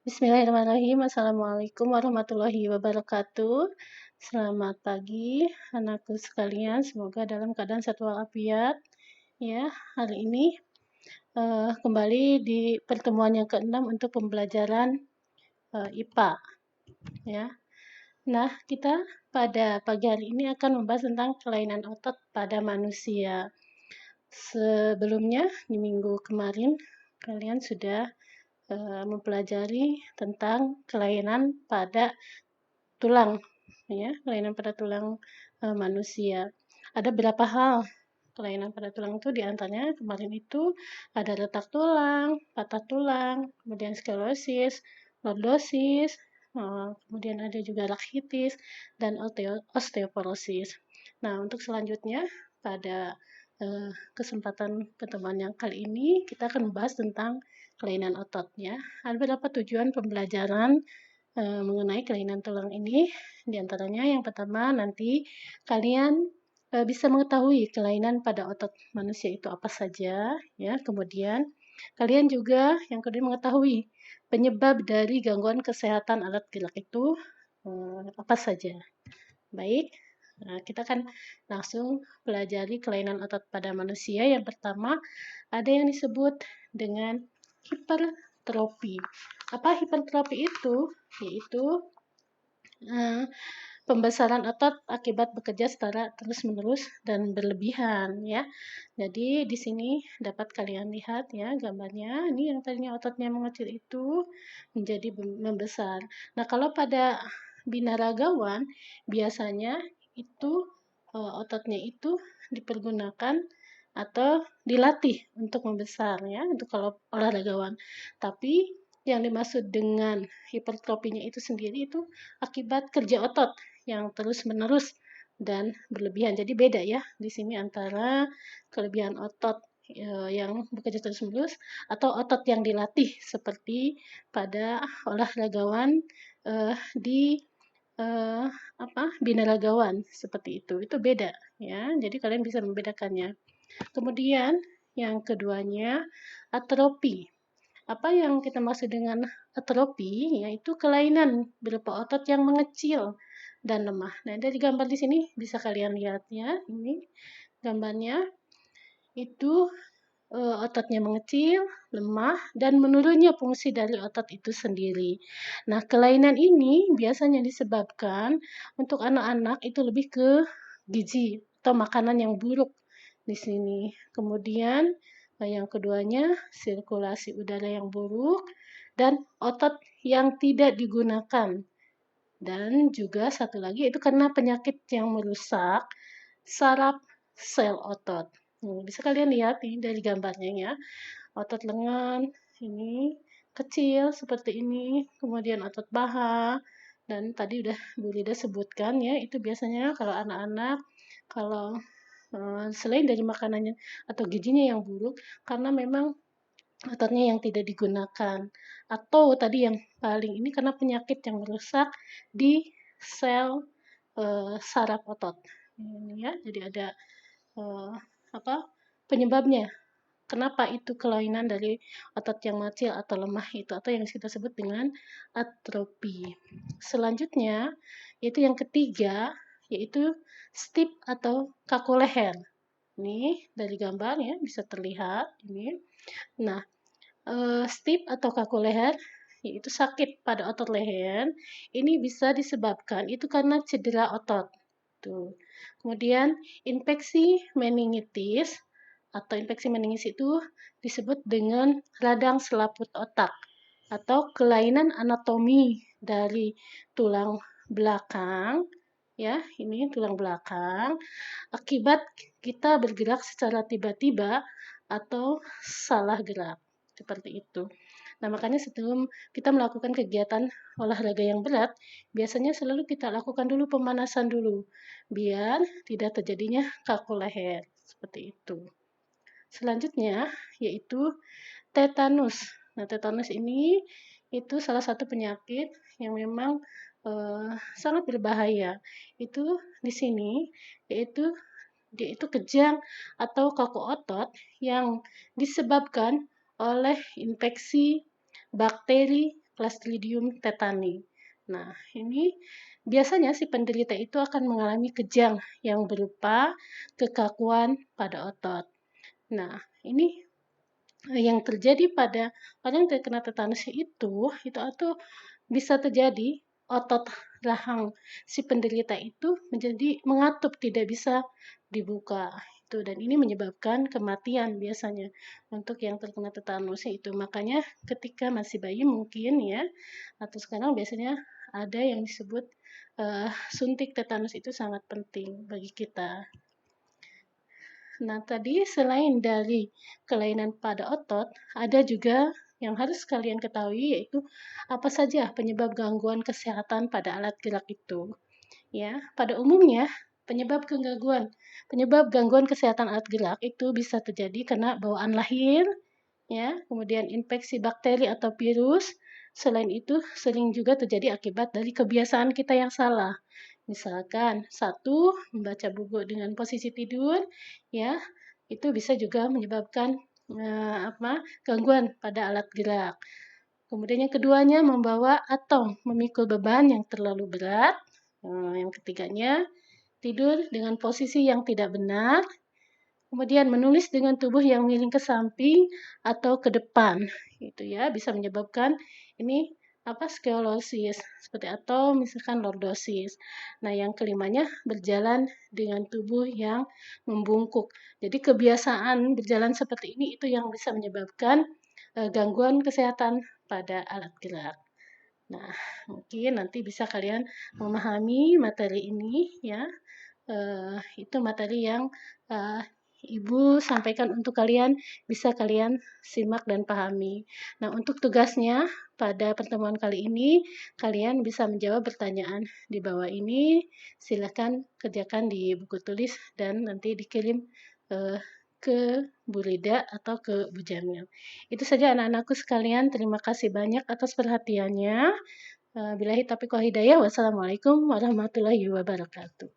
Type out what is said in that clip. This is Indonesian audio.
Bismillahirrahmanirrahim. Assalamualaikum warahmatullahi wabarakatuh. Selamat pagi, anakku sekalian. Semoga dalam keadaan sehat walafiat. Ya, hari ini kembali di pertemuan yang ke-6 untuk pembelajaran IPA. Ya. Nah, kita pada pagi hari ini akan membahas tentang kelainan otot pada manusia. Sebelumnya, di minggu kemarin, kalian sudah mempelajari tentang kelainan pada tulang, ya, kelainan pada tulang manusia. Ada berapa hal kelainan pada tulang itu, diantaranya kemarin itu ada retak tulang, patah tulang, kemudian sklerosis, lordosis, kemudian ada juga rakitis dan osteoporosis. Nah, untuk selanjutnya pada kesempatan pertemuan yang kali ini kita akan membahas tentang kelainan otot ya. Ada beberapa tujuan pembelajaran mengenai kelainan tulang ini. Di antaranya yang pertama nanti kalian bisa mengetahui kelainan pada otot manusia itu apa saja ya. Kemudian kalian juga yang kedua mengetahui penyebab dari gangguan kesehatan alat gerak itu apa saja. Baik. Nah, kita akan langsung pelajari kelainan otot pada manusia. Yang pertama, ada yang disebut dengan hipertrofi. Apa hipertrofi itu? Yaitu pembesaran otot akibat bekerja secara terus-menerus dan berlebihan ya. Jadi di sini dapat kalian lihat ya gambarnya. Ini yang tadinya ototnya mengecil itu menjadi membesar. Nah, kalau pada binaragawan biasanya itu ototnya itu dipergunakan atau dilatih untuk membesar ya, untuk kalau olahragawan. Tapi yang dimaksud dengan hipertrofinya itu sendiri itu akibat kerja otot yang terus-menerus dan berlebihan. Jadi beda ya di sini antara kelebihan otot yang bekerja terus-menerus atau otot yang dilatih seperti pada olahragawan di binaragawan seperti itu. Itu beda ya. Jadi kalian bisa membedakannya. Kemudian yang keduanya atrofi. Apa yang kita maksud dengan atrofi? Yaitu kelainan berupa otot yang mengecil dan lemah. Nah, dari gambar di sini bisa kalian lihat ya. Ini gambarnya itu ototnya mengecil, lemah, dan menurunnya fungsi dari otot itu sendiri. Nah, kelainan ini biasanya disebabkan untuk anak-anak itu lebih ke gizi atau makanan yang buruk di sini. Kemudian yang keduanya sirkulasi udara yang buruk dan otot yang tidak digunakan. Dan juga satu lagi itu karena penyakit yang merusak saraf sel otot. Bisa kalian lihat nih dari gambarnya ya. Otot lengan ini kecil seperti ini, kemudian otot paha, dan tadi udah Bu Lida sebutkan ya, itu biasanya kalau anak-anak kalau selain dari makanannya atau gizinya yang buruk, karena memang ototnya yang tidak digunakan. Atau tadi yang paling ini karena penyakit yang merusak di sel saraf otot. Ini ya, jadi ada apa penyebabnya. Kenapa itu kelainan dari otot yang mengecil atau lemah itu atau yang kita sebut dengan atrofi. Selanjutnya yaitu yang ketiga yaitu stiff atau kaku leher. Ini dari gambar ya bisa terlihat ini. Nah, stiff atau kaku leher yaitu sakit pada otot leher. Ini bisa disebabkan itu karena cedera otot. Tuh. Kemudian infeksi meningitis atau infeksi meningitis itu disebut dengan radang selaput otak atau kelainan anatomi dari tulang belakang ya, ini tulang belakang akibat kita bergerak secara tiba-tiba atau salah gerak seperti itu. Nah, makanya sebelum kita melakukan kegiatan olahraga yang berat, biasanya selalu kita lakukan dulu pemanasan dulu, biar tidak terjadinya kaku leher, seperti itu. Selanjutnya, yaitu tetanus. Nah, tetanus ini itu salah satu penyakit yang memang sangat berbahaya. Itu di sini, yaitu dia itu kejang atau kaku otot yang disebabkan oleh infeksi bakteri Clostridium tetani. Nah, ini biasanya si penderita itu akan mengalami kejang yang berupa kekakuan pada otot. Nah, ini yang terjadi pada orang yang terkena tetanus itu atau bisa terjadi otot rahang si penderita itu menjadi mengatup, tidak bisa dibuka. Itu dan ini menyebabkan kematian biasanya untuk yang terkena tetanus itu. Makanya ketika masih bayi mungkin ya atau sekarang biasanya ada yang disebut suntik tetanus itu sangat penting bagi kita. Nah, tadi selain dari kelainan pada otot, ada juga yang harus kalian ketahui yaitu apa saja penyebab gangguan kesehatan pada alat gerak itu. Ya, pada umumnya penyebab gangguan kesehatan alat gerak itu bisa terjadi karena bawaan lahir, ya, kemudian infeksi bakteri atau virus. Selain itu, sering juga terjadi akibat dari kebiasaan kita yang salah. Misalkan, satu, membaca buku dengan posisi tidur, ya, itu bisa juga menyebabkan gangguan pada alat gerak. Kemudian yang keduanya membawa atau memikul beban yang terlalu berat. Yang ketiganya, tidur dengan posisi yang tidak benar. Kemudian menulis dengan tubuh yang miring ke samping atau ke depan. Itu ya, bisa menyebabkan ini sklerosis seperti atau misalkan lordosis. Nah, yang kelimanya berjalan dengan tubuh yang membungkuk. Jadi kebiasaan berjalan seperti ini itu yang bisa menyebabkan gangguan kesehatan pada alat gerak. Nah, mungkin nanti bisa kalian memahami materi ini ya. Itu materi yang Ibu sampaikan untuk kalian, bisa kalian simak dan pahami. Nah, untuk tugasnya pada pertemuan kali ini, kalian bisa menjawab pertanyaan di bawah ini. Silakan kerjakan di buku tulis dan nanti dikirim ke Bu Rida atau ke Bu Jamil. Itu saja anak-anakku sekalian. Terima kasih banyak atas perhatiannya. Billahi taufiq wal hidayah. Wassalamualaikum warahmatullahi wabarakatuh.